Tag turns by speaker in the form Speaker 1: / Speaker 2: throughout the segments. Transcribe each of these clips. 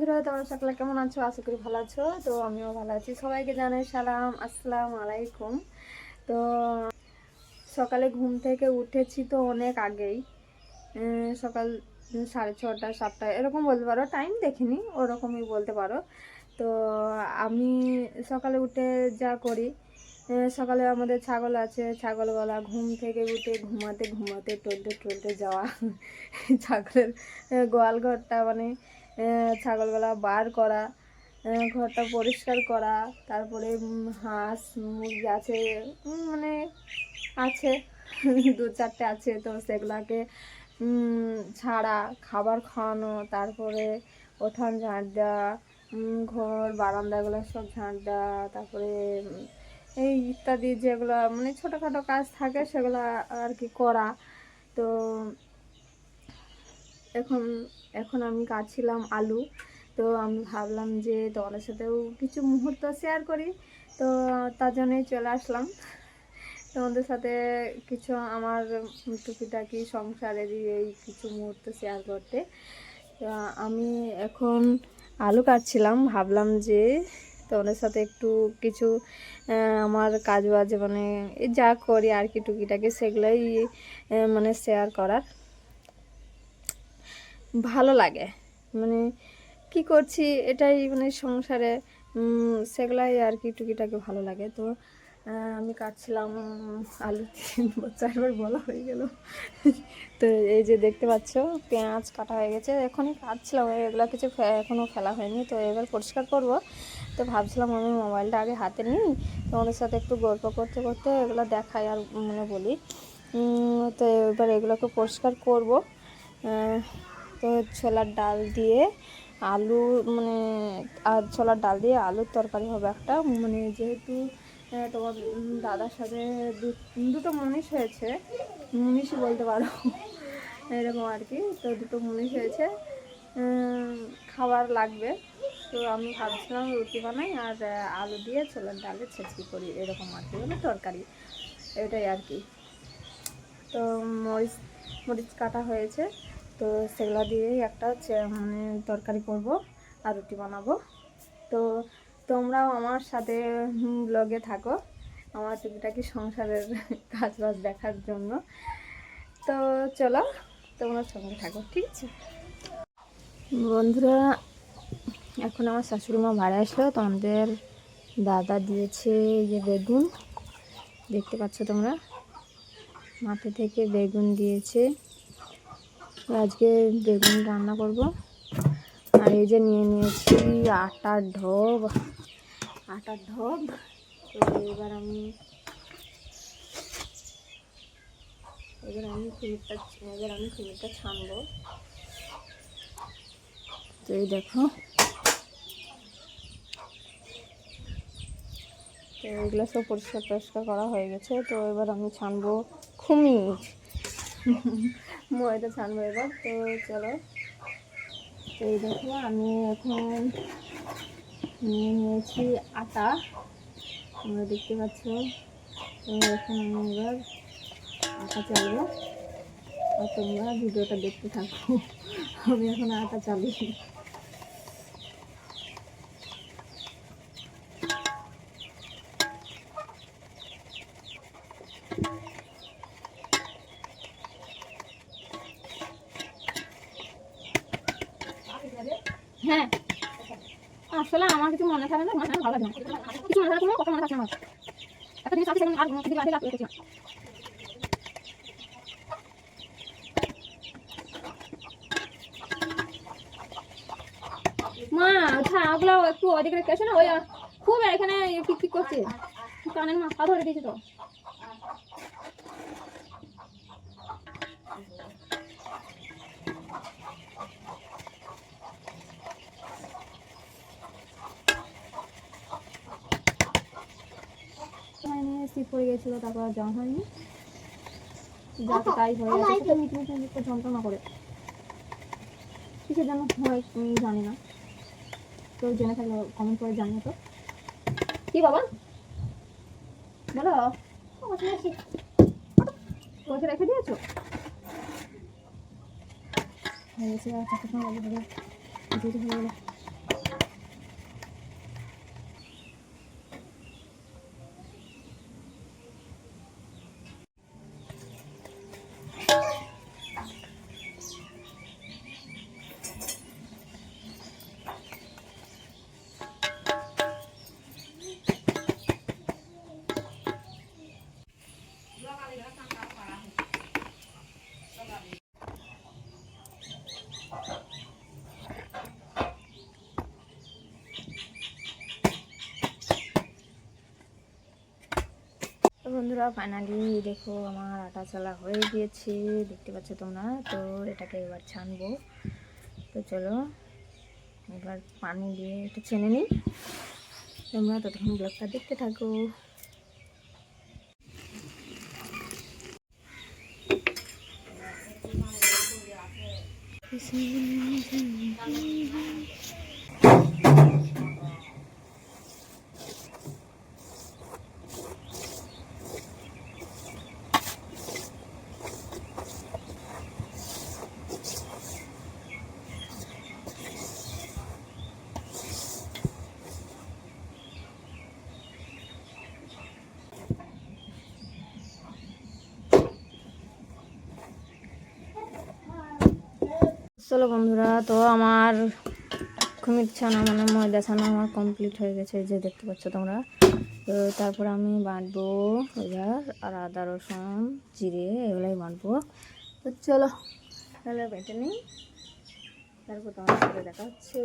Speaker 1: বন্ধুরা, তোমরা সকলে কেমন আছো? আশা করি ভালো আছো। তো আমিও ভালো আছি। সবাইকে জানাই সালাম, আসসালামু আলাইকুম। তো সকালে ঘুম থেকে উঠেছি তো অনেক আগেই, সকাল 6:30 7টা এরকম বলতে পারো, টাইম দেখিনি, ওরকমই বলতে পারো। তো আমি সকালে উঠে যা করি, সকালে আমাদের ছাগল আছে, ছাগলওয়ালা ঘুম থেকে উঠে ঘুমাতে ঘুমাতে টলতে টলতে যাওয়া ছাগলের গোয়াল ঘরটা মানে ছাগলগুলা বার করা, ঘরটা পরিষ্কার করা, তারপরে হাঁস মুরগি আছে, মানে আছে 2-4টে আছে, তো সেগুলাকে ছাড়া, খাবার খাওয়ানো, তারপরে উঠান ঝাঁট দেওয়া, ঘর বারান্দাগুলো সব ঝাঁট দেওয়া, তারপরে এই ইত্যাদি যেগুলো মানে ছোটোখাটো কাজ থাকে সেগুলো আর কি করা। তো এখন এখন আমি কাটছিলাম আলু। তো আমি ভাবলাম যে তোমাদের সাথেও কিছু মুহূর্ত শেয়ার করি, তো তার জন্যই চলে আসলাম তোমাদের সাথে কিছু আমার টুকিটাকি সংসারেরই এই কিছু মুহূর্ত শেয়ার করতে। তো আমি এখন আলু কাটছিলাম, ভাবলাম যে তোমাদের সাথে একটু কিছু আমার কাজ বাজ মানে যা করি আর কি টুকিটাকি সেগুলোই মানে শেয়ার করার ভালো লাগে। মানে কি করছি এটাই মানে সংসারে সেগুলাই আর কি টুকিটাকি ভালো লাগে। তো আমি কাটছিলাম আলু, 3-4বার বলা হয়ে গেল। তো এই যে দেখতে পাচ্ছ পেঁয়াজ কাটা হয়ে গেছে, এখনই কাটছিলাম, এগুলো কিছু এখনও ফেলা হয়নি। তো এবার পরিষ্কার করব। তো ভাবছিলাম আমি মোবাইলটা আগে হাতে নিই, তোমাদের সাথে একটু গল্প করতে করতে এগুলো দেখাই আর মানে বলি। তো এবার এগুলোকে পরিষ্কার করব। তো ছোলার ডাল দিয়ে আলু মানে আর ছোলার ডাল দিয়ে আলুর তরকারি হবে একটা, মানে যেহেতু তোমার দাদার সাথে দুটো মুনিশ হয়েছে, মুনিশই বলতে পারো এরকম আর কি। তো দুটো মুনিশ হয়েছে, খাবার লাগবে। তো আমি ভাবছিলাম রুটি বানাই আর আলু দিয়ে ছোলার ডালে ছেঁচকি করি, এরকম আর কি, মানে তরকারি এটাই আর কি। তো মরিচ মরিচ কাটা হয়েছে, তো সেগুলো দিয়েই একটা মানে তরকারি করব আর রুটি বানাবো। তো তোমরাও আমার সাথে ব্লগে থাকো আমার টুকিটাকি সংসারের কাজ বাজ দেখার জন্য। তো চলো তোমরা সঙ্গে থাকো, ঠিক আছে বন্ধুরা। এখন আমার শাশুড়ি মা বাড়ি আসলো, তো আমাদের দাদা দিয়েছে এই যে বেগুন, দেখতে পাচ্ছ তোমরা, মাঠে থেকে বেগুন দিয়েছে। আজকে বেগুন রান্না করব। আর এই যে নিয়ে নিয়েছি আটার ঢোক। তো এবার আমি কুমিরটা ছানবো। তো এই দেখো, তো এগুলো সব পরিষ্কার করা হয়ে গেছে। তো এবার আমি ছানবো কুমির, ময়দা ছানবো এবার। তো চলো, তো এই দেখো আমি এখন নিয়ে নিয়েছি আটা, তোমরা দেখতে পাচ্ছ। তো এখন আমি এবার আটা চালবো, আর তোমরা ভিডিওটা দেখতে থাকো। আমি এখন আটা চালি। হ্যাঁ, আসলে আমার কিছু মনে থাকে না, ভালো লাগে না, কিছু মনে থাকে না, কথা মনে থাকে না। একটা জিনিস আছে আর কিছু আগে রাখতে রেখেছিলাম। মা ওগুলো একটু ওদিকে রেখেছে না, ওই খুব এখানে পিক করছে, কানের মাথা ধরে দিয়েছে। তো শীত পড়ে গেছিল, তারপর আর যাওয়া হয়নি, যাতে তাই হয়ে গেছে। মিটমিট যন্ত্রণা করে কিসের জন্য হয় জানি না, তো জেনে থাকলে কমেন্ট করে জানিও তো। কি বাবা বলো, বসে রেখে দিয়েছো? হয়ে গেছে, আর চারটার সময় হয়ে গেল। বন্ধুরা ফাইনালি দেখো আমার আটা চালা হয়ে গিয়েছে, দেখতে পাচ্ছ তোমরা। তো এটাকে এবার ছানবো। তো চলো এবার পানি দিয়ে একটু ছেনে নিই, তোমরা ততক্ষণ ব্লগটা দেখতে থাকো। চলো বন্ধুরা, তো আমার কুমির ছানা মানে ময়দা ছানা আমার কমপ্লিট হয়ে গেছে, যে দেখতে পাচ্ছ তোমরা। তো তারপর আমি বাটবো এবার, আর আদা রসুন জিরে এগুলোই বাটবো। তো চলো তাহলে বেটে নিই, তারপর তোমার সাথে দেখা হচ্ছে।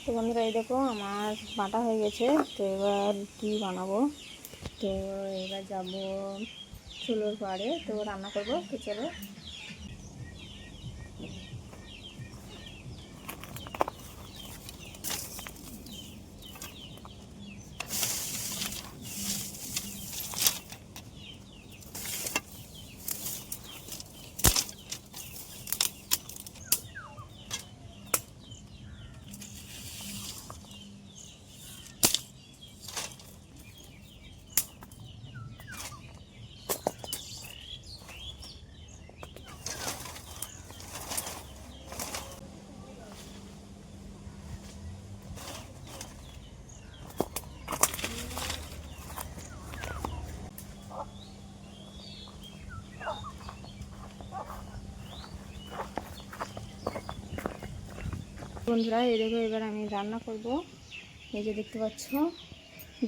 Speaker 1: তো বন্ধুরা এই দেখো আমার বাটা হয়ে গেছে। তো এবার কি বানাবো, তো এবার যাবো চুলোর পাড়ে, তো রান্না করবো। তো চলো বন্ধুরা এই দেখো এবার আমি রান্না করব। এই যে দেখতে পাচ্ছ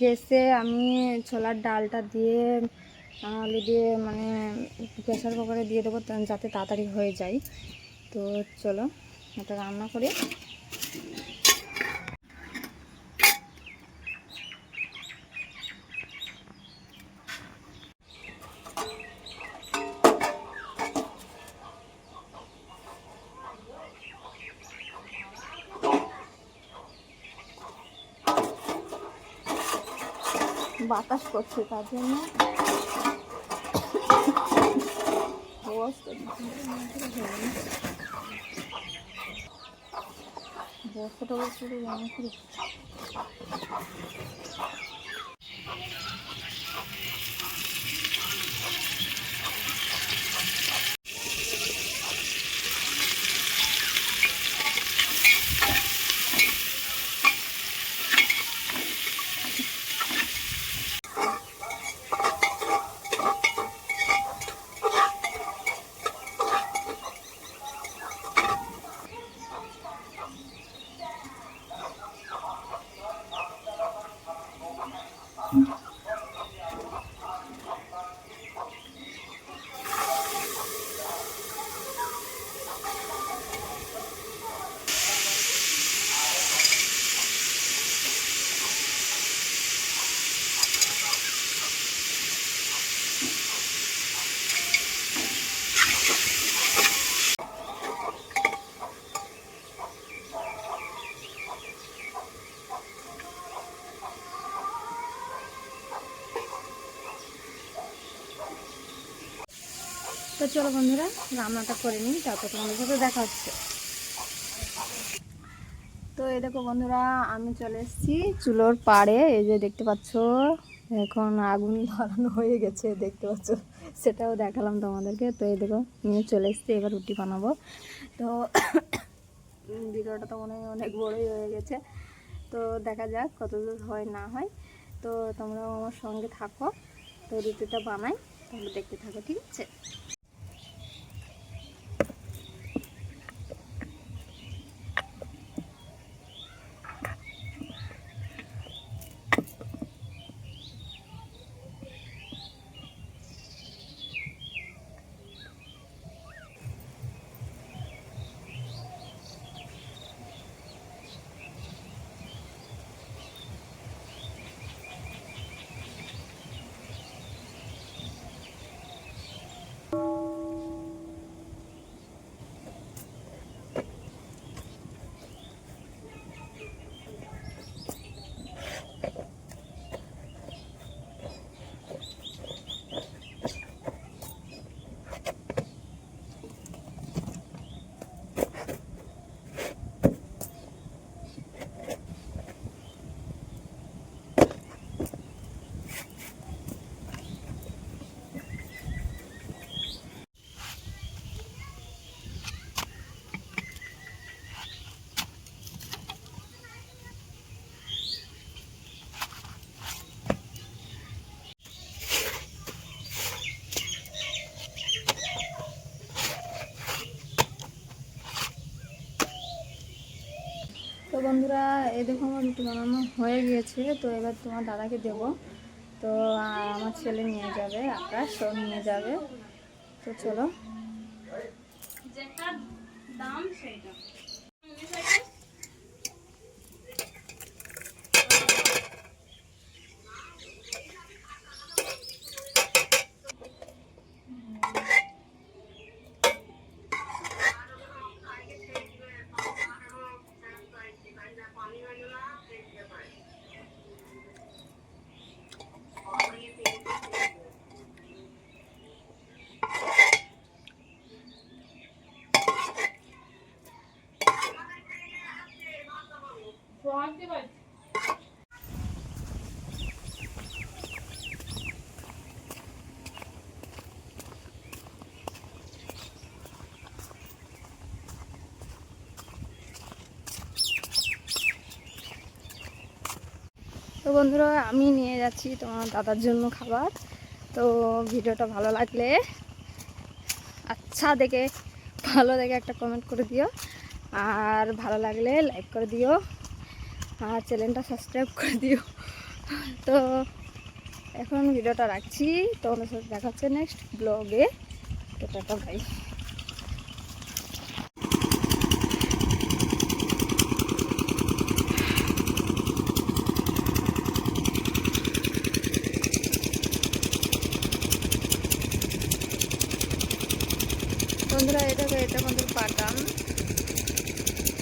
Speaker 1: গ্যাসে আমি ছোলার ডালটা দিয়ে আলু দিয়ে মানে প্রেসার কুকারে দিয়ে দেবো, যাতে তাড়াতাড়ি হয়ে যায়। তো চলো এটা রান্না করি। বাতাস করছে তার জন্য বস্তাটা তো চলো বন্ধুরা, রান্নাটা করে নিই, তারপর তোমাদের সাথে দেখা হচ্ছে। তো এই দেখো বন্ধুরা, আমি চলে এসেছি চুলোর পাড়ে। এই যে দেখতে পাচ্ছ, এখন আগুন ধরানো হয়ে গেছে, দেখতে পাচ্ছ, সেটাও দেখালাম তোমাদেরকে। তো এই দেখো নিয়ে চলে এসেছি, এবার রুটি বানাবো। তো ভিডিওটা তো মনে হয় অনেক বড়ই হয়ে গেছে, তো দেখা যাক কতদূর হয় না হয়। তো তোমরাও আমার সঙ্গে থাকো, তো রুটিটা বানাই, তোমরা দেখতে থাকো, ঠিক আছে? তো বন্ধুরা, এই দেখো আমার রুটি বানানো হয়ে গিয়েছে। তো এবার তোমার দাদাকে দেব। তো আমার ছেলে নিয়ে যাবে, আকাশ ও নিয়ে যাবে। তো চলো। যেটার দাম সেইটা। তো বন্ধুরা, আমি নিয়ে যাচ্ছি তোমার দাদার জন্য খাবার। তো ভিডিওটা ভালো লাগলে আচ্ছা দেখে, ভালো দেখে একটা কমেন্ট করে দিও, আর ভালো লাগলে লাইক করে দিও, আর চ্যানেলটা সাবস্ক্রাইব করে দিও। তো এখন ভিডিওটা রাখছি, তোমাদের সাথে দেখা হচ্ছে নেক্সট ব্লগে। তো টাটা, বাই। বন্ধুরা, এটা আমাদের বাগান,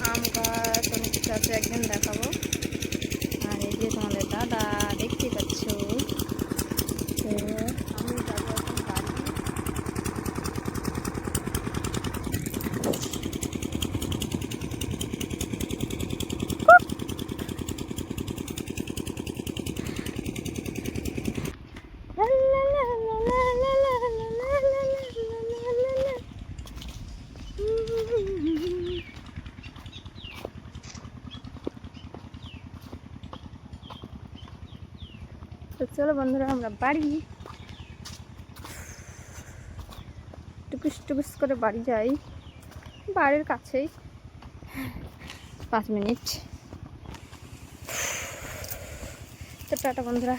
Speaker 1: আম গাছ অনেক কিছু আছে, একদিন দেখাবো। আর এই যে তোমাদের দাদা দেখতে পাচ্ছ। তো আমি যাবো এখন বাড়ি। তো চলো বন্ধুরা আমরা বাড়ি টুকুস টুকুস করে বাড়ি যাই, বাড়ির কাছেই 5 মিনিট। তো টাটা বন্ধুরা।